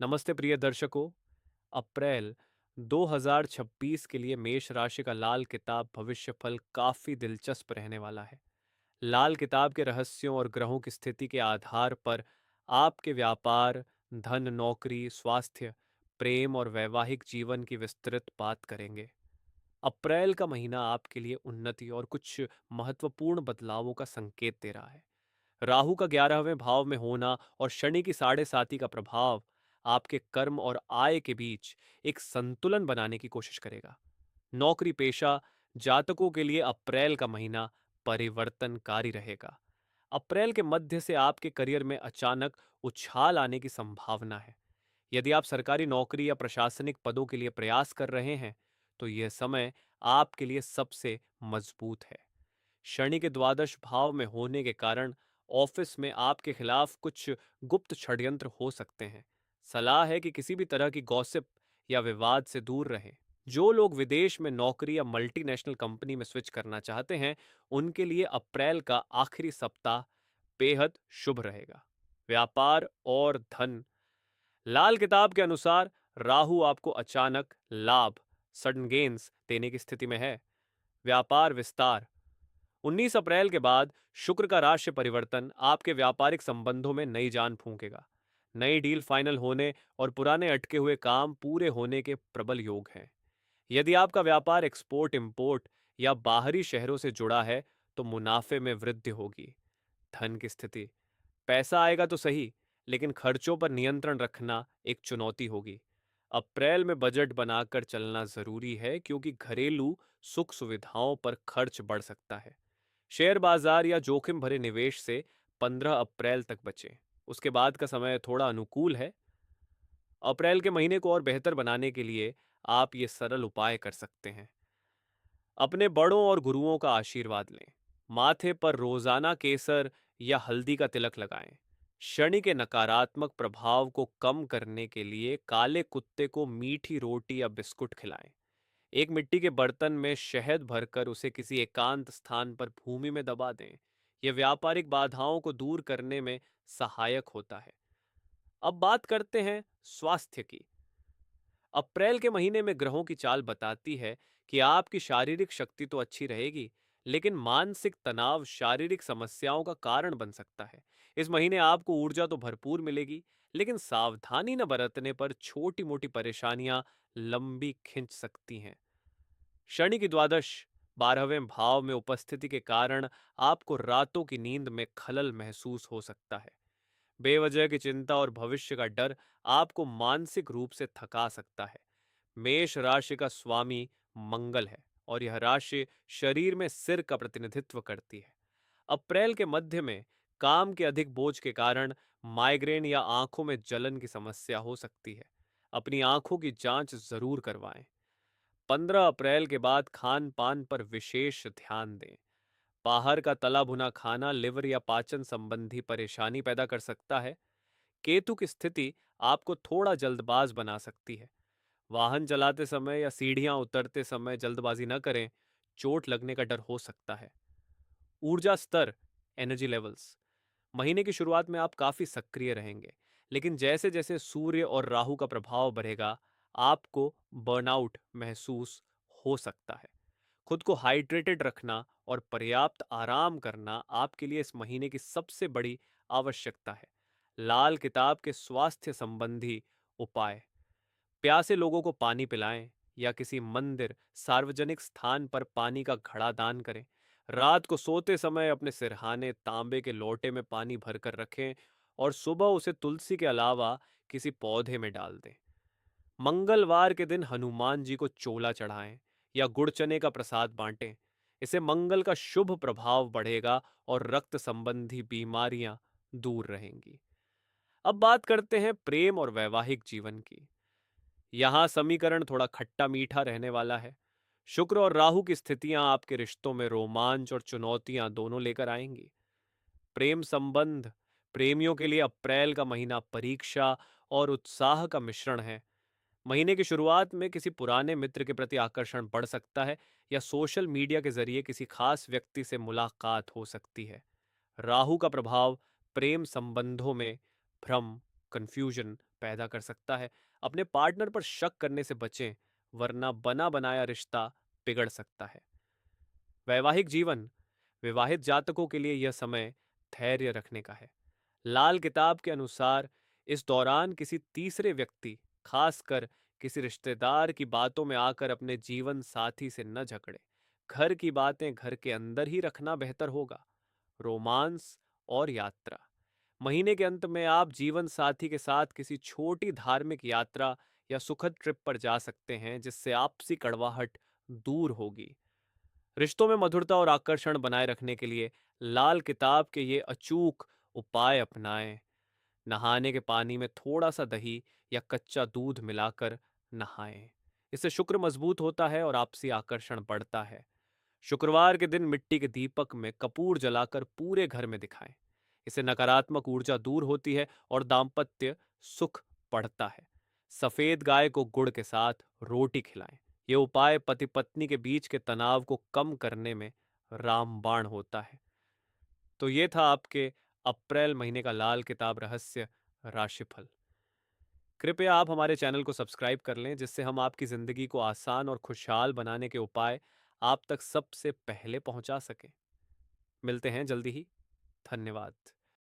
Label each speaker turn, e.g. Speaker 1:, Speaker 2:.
Speaker 1: नमस्ते प्रिय दर्शकों। अप्रैल 2026 के लिए मेष राशि का लाल किताब भविष्यफल काफी दिलचस्प रहने वाला है। लाल किताब के रहस्यों और ग्रहों की स्थिति के आधार पर आपके व्यापार, धन, नौकरी, स्वास्थ्य, प्रेम और वैवाहिक जीवन की विस्तृत बात करेंगे। अप्रैल का महीना आपके लिए उन्नति और कुछ महत्वपूर्ण बदलावों का संकेत दे रहा है। राहु का 11वें भाव में होना और शनि की साढ़े साती का प्रभाव आपके कर्म और आय के बीच एक संतुलन बनाने की कोशिश करेगा। नौकरी पेशा जातकों के लिए अप्रैल का महीना परिवर्तनकारी रहेगा। अप्रैल के मध्य से आपके करियर में अचानक उछाल आने की संभावना है। यदि आप सरकारी नौकरी या प्रशासनिक पदों के लिए प्रयास कर रहे हैं, तो यह समय आपके लिए सबसे मजबूत है। शनि के द्वादश भाव में होने के कारण ऑफिस में आपके खिलाफ कुछ गुप्त षड्यंत्र हो सकते हैं। सलाह है कि किसी भी तरह की गॉसिप या विवाद से दूर रहें। जो लोग विदेश में नौकरी या मल्टीनेशनल कंपनी में स्विच करना चाहते हैं, उनके लिए अप्रैल का आखिरी सप्ताह बेहद शुभ रहेगा। व्यापार और धन। लाल किताब के अनुसार राहु आपको अचानक लाभ, सडन गेन्स देने की स्थिति में है। व्यापार विस्तार। 19 अप्रैल के बाद शुक्र का राशि परिवर्तन आपके व्यापारिक संबंधों में नई जान फूंकेगा। नई डील फाइनल होने और पुराने अटके हुए काम पूरे होने के प्रबल योग हैं। यदि आपका व्यापार एक्सपोर्ट इंपोर्ट या बाहरी शहरों से जुड़ा है, तो मुनाफे में वृद्धि होगी। धन की स्थिति। पैसा आएगा तो सही, लेकिन खर्चों पर नियंत्रण रखना एक चुनौती होगी। अप्रैल में बजट बनाकर चलना जरूरी है, क्योंकि घरेलू सुख सुविधाओं पर खर्च बढ़ सकता है। शेयर बाजार या जोखिम भरे निवेश से 15 अप्रैल तक बचें। उसके बाद का समय थोड़ा अनुकूल है। अप्रैल के महीने को और बेहतर बनाने के लिए आप ये सरल उपाय कर सकते हैं। अपने बड़ों और गुरुओं का आशीर्वाद लें। माथे पर रोजाना केसर या हल्दी का तिलक लगाएं। शनि के नकारात्मक प्रभाव को कम करने के लिए काले कुत्ते को मीठी रोटी या बिस्कुट खिलाएं। एक मिट्टी के बर्तन में शहद भरकर उसे किसी एकांत स्थान पर भूमि में दबा दें। यह व्यापारिक बाधाओं को दूर करने में सहायक होता है। अब बात करते हैं स्वास्थ्य की। अप्रैल के महीने में ग्रहों की चाल बताती है कि आपकी शारीरिक शक्ति तो अच्छी रहेगी, लेकिन मानसिक तनाव शारीरिक समस्याओं का कारण बन सकता है। इस महीने आपको ऊर्जा तो भरपूर मिलेगी, लेकिन सावधानी न बरतने पर छोटी मोटी परेशानियां लंबी खिंच सकती हैं। शनि की द्वादश 12वें भाव में उपस्थिति के कारण आपको रातों की नींद में खलल महसूस हो सकता है। बेवजह की चिंता और भविष्य का डर आपको मानसिक रूप से थका सकता है। मेष राशि का स्वामी मंगल है, और यह राशि शरीर में सिर का प्रतिनिधित्व करती है। अप्रैल के मध्य में काम के अधिक बोझ के कारण माइग्रेन या आंखों में जलन की समस्या हो सकती है। अपनी आंखों की जांच जरूर करवाएं। 15 अप्रैल के बाद खान पान पर विशेष ध्यान दें। बाहर का तला भुना खाना लिवर या पाचन संबंधी परेशानी पैदा कर सकता है। केतु की स्थिति आपको थोड़ा जल्दबाज बना सकती है। वाहन चलाते समय या सीढ़ियां उतरते समय जल्दबाजी न करें, चोट लगने का डर हो सकता है। ऊर्जा स्तर, एनर्जी लेवल्स। महीने की शुरुआत में आप काफी सक्रिय रहेंगे, लेकिन जैसे जैसे सूर्य और राहु का प्रभाव बढ़ेगा, आपको बर्नआउट महसूस हो सकता है। खुद को हाइड्रेटेड रखना और पर्याप्त आराम करना आपके लिए इस महीने की सबसे बड़ी आवश्यकता है। लाल किताब के स्वास्थ्य संबंधी उपाय। प्यासे लोगों को पानी पिलाएं या किसी मंदिर, सार्वजनिक स्थान पर पानी का घड़ा दान करें। रात को सोते समय अपने सिरहाने तांबे के लोटे में पानी भरकर रखें और सुबह उसे तुलसी के अलावा किसी पौधे में डाल दें। मंगलवार के दिन हनुमान जी को चोला चढ़ाएं या गुड़ चने का प्रसाद बांटें। इससे मंगल का शुभ प्रभाव बढ़ेगा और रक्त संबंधी बीमारियां दूर रहेंगी। अब बात करते हैं प्रेम और वैवाहिक जीवन की। यहां समीकरण थोड़ा खट्टा मीठा रहने वाला है। शुक्र और राहु की स्थितियां आपके रिश्तों में रोमांच और चुनौतियां दोनों लेकर आएंगी। प्रेम संबंध। प्रेमियों के लिए अप्रैल का महीना परीक्षा और उत्साह का मिश्रण है। महीने की शुरुआत में किसी पुराने मित्र के प्रति आकर्षण बढ़ सकता है, या सोशल मीडिया के जरिए किसी खास व्यक्ति से मुलाकात हो सकती है। राहु का प्रभाव प्रेम संबंधों में भ्रम, कंफ्यूजन, पैदा कर सकता है। अपने पार्टनर पर शक करने से बचें, वरना बना बनाया रिश्ता बिगड़ सकता है। वैवाहिक जीवन, विवाहित जातकों के लिए यह समय धैर्य रखने का है। लाल किताब के अनुसार इस दौरान किसी तीसरे व्यक्ति, खासकर किसी रिश्तेदार की बातों में आकर अपने जीवन साथी से न झगड़े। घर की बातें घर के अंदर ही रखना बेहतर होगा। रोमांस और यात्रा, महीने के अंत में आप जीवन साथी के साथ किसी छोटी धार्मिक यात्रा या सुखद ट्रिप पर जा सकते हैं, जिससे आपसी कड़वाहट दूर होगी। रिश्तों में मधुरता और आकर्षण बनाए रखने के लिए लाल किताब के ये अचूक उपाय अपनाएं। नहाने के पानी में थोड़ा सा दही या कच्चा दूध मिलाकर नहाएं। इससे शुक्र मजबूत होता है और आपसी आकर्षण बढ़ता है। शुक्रवार के दिन मिट्टी के दीपक में कपूर जलाकर पूरे घर में दिखाएं। इससे नकारात्मक ऊर्जा दूर होती है और दाम्पत्य सुख बढ़ता है। सफेद गाय को गुड़ के साथ रोटी खिलाएं। ये उपाय पति पत्नी के बीच के तनाव को कम करने में रामबाण होता है। तो ये था आपके अप्रैल महीने का लाल किताब रहस्य राशिफल। कृपया आप हमारे चैनल को सब्सक्राइब कर लें, जिससे हम आपकी ज़िंदगी को आसान और खुशहाल बनाने के उपाय आप तक सबसे पहले पहुंचा सकें। मिलते हैं जल्दी ही। धन्यवाद।